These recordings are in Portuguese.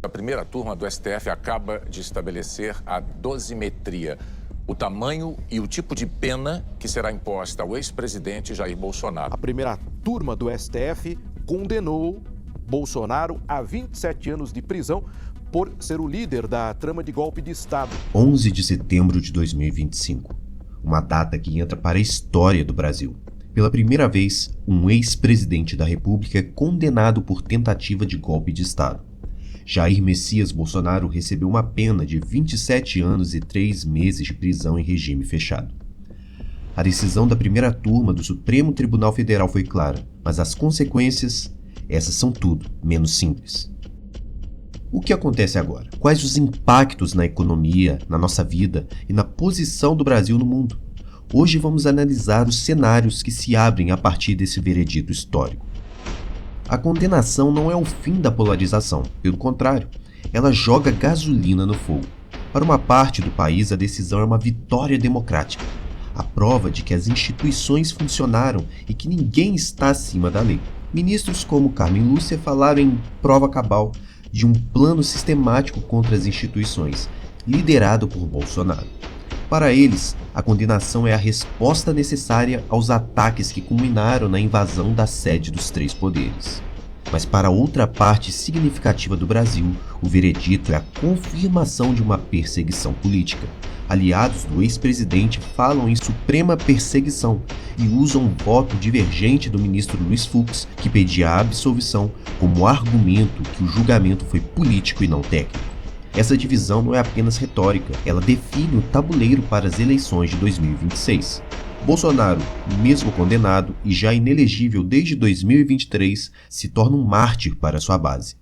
A primeira turma do STF acaba de estabelecer a dosimetria, o tamanho e o tipo de pena que será imposta ao ex-presidente Jair Bolsonaro. A primeira turma do STF condenou Bolsonaro a 27 anos de prisão por ser o líder da trama de golpe de Estado. 11 de setembro de 2025, uma data que entra para a história do Brasil. Pela primeira vez, um ex-presidente da República é condenado por tentativa de golpe de Estado. Jair Messias Bolsonaro recebeu uma pena de 27 anos e 3 meses de prisão em regime fechado. A decisão da primeira turma do Supremo Tribunal Federal foi clara, mas as consequências, essas são tudo menos simples. O que acontece agora? Quais os impactos na economia, na nossa vida e na posição do Brasil no mundo? Hoje vamos analisar os cenários que se abrem a partir desse veredito histórico. A condenação não é o fim da polarização, pelo contrário, ela joga gasolina no fogo. Para uma parte do país, a decisão é uma vitória democrática, a prova de que as instituições funcionaram e que ninguém está acima da lei. Ministros como Carmen Lúcia falaram em prova cabal de um plano sistemático contra as instituições, liderado por Bolsonaro. Para eles, a condenação é a resposta necessária aos ataques que culminaram na invasão da sede dos três poderes. Mas para outra parte significativa do Brasil, o veredito é a confirmação de uma perseguição política. Aliados do ex-presidente falam em suprema perseguição e usam um voto divergente do ministro Luiz Fux, que pedia a absolvição, como argumento que o julgamento foi político e não técnico. Essa divisão não é apenas retórica, ela define o tabuleiro para as eleições de 2026. Bolsonaro, mesmo condenado e já inelegível desde 2023, se torna um mártir para sua base.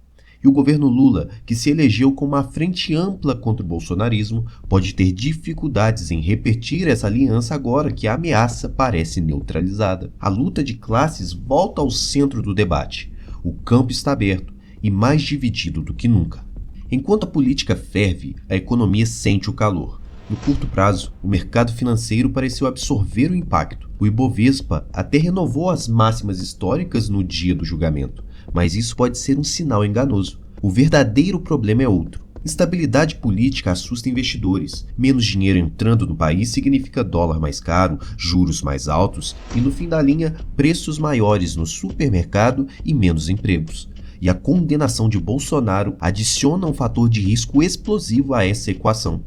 E o governo Lula, que se elegeu com uma frente ampla contra o bolsonarismo, pode ter dificuldades em repetir essa aliança agora que a ameaça parece neutralizada. A luta de classes volta ao centro do debate. O campo está aberto e mais dividido do que nunca. Enquanto a política ferve, a economia sente o calor. No curto prazo, o mercado financeiro pareceu absorver o impacto. O Ibovespa até renovou as máximas históricas no dia do julgamento, mas isso pode ser um sinal enganoso. O verdadeiro problema é outro. Instabilidade política assusta investidores. Menos dinheiro entrando no país significa dólar mais caro, juros mais altos e, no fim da linha, preços maiores no supermercado e menos empregos. E a condenação de Bolsonaro adiciona um fator de risco explosivo a essa equação.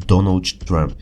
Donald Trump.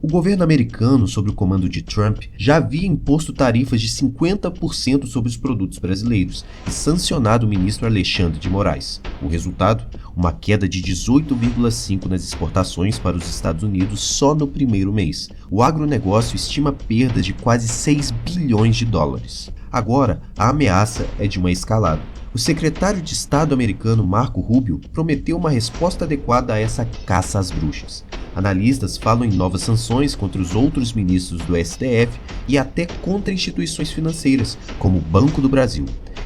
O governo americano, sob o comando de Trump, já havia imposto tarifas de 50% sobre os produtos brasileiros e sancionado o ministro Alexandre de Moraes. O resultado? Uma queda de 18,5% nas exportações para os Estados Unidos só no primeiro mês. O agronegócio estima perdas de quase 6 bilhões de dólares. Agora, a ameaça é de uma escalada. O secretário de Estado americano Marco Rubio prometeu uma resposta adequada a essa caça às bruxas. Analistas falam em novas sanções contra os outros ministros do STF e até contra instituições financeiras, como o Banco do Brasil.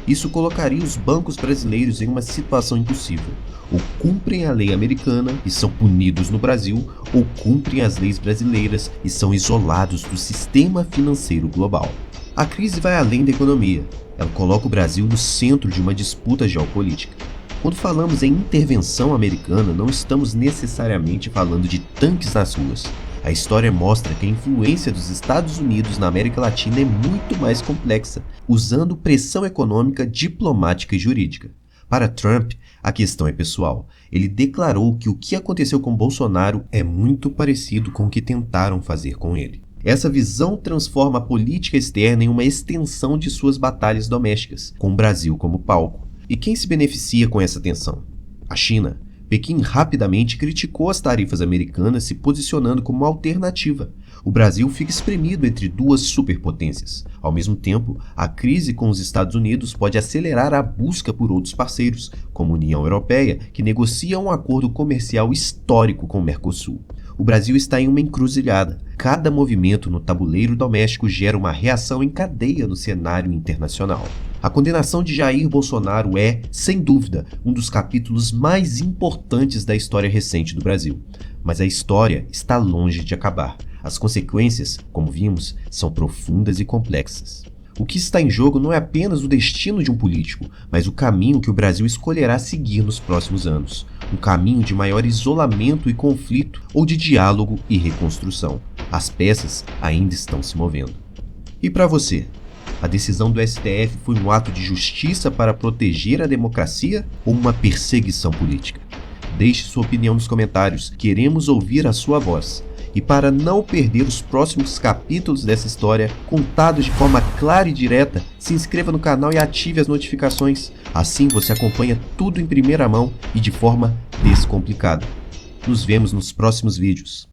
Isso colocaria os bancos brasileiros em uma situação impossível. Ou cumprem a lei americana e são punidos no Brasil, ou cumprem as leis brasileiras e são isolados do sistema financeiro global. A crise vai além da economia. Ela coloca o Brasil no centro de uma disputa geopolítica. Quando falamos em intervenção americana, não estamos necessariamente falando de tanques nas ruas. A história mostra que a influência dos Estados Unidos na América Latina é muito mais complexa, usando pressão econômica, diplomática e jurídica. Para Trump, a questão é pessoal. Ele declarou que o que aconteceu com Bolsonaro é muito parecido com o que tentaram fazer com ele. Essa visão transforma a política externa em uma extensão de suas batalhas domésticas, com o Brasil como palco. E quem se beneficia com essa tensão? A China. Pequim rapidamente criticou as tarifas americanas, se posicionando como alternativa. O Brasil fica espremido entre duas superpotências. Ao mesmo tempo, a crise com os Estados Unidos pode acelerar a busca por outros parceiros, como a União Europeia, que negocia um acordo comercial histórico com o Mercosul. O Brasil está em uma encruzilhada. Cada movimento no tabuleiro doméstico gera uma reação em cadeia no cenário internacional. A condenação de Jair Bolsonaro é, sem dúvida, um dos capítulos mais importantes da história recente do Brasil. Mas a história está longe de acabar. As consequências, como vimos, são profundas e complexas. O que está em jogo não é apenas o destino de um político, mas o caminho que o Brasil escolherá seguir nos próximos anos. Um caminho de maior isolamento e conflito ou de diálogo e reconstrução. As peças ainda estão se movendo. E para você? A decisão do STF foi um ato de justiça para proteger a democracia ou uma perseguição política? Deixe sua opinião nos comentários, queremos ouvir a sua voz. E para não perder os próximos capítulos dessa história, contados de forma clara e direta, se inscreva no canal e ative as notificações. Assim você acompanha tudo em primeira mão e de forma descomplicada. Nos vemos nos próximos vídeos.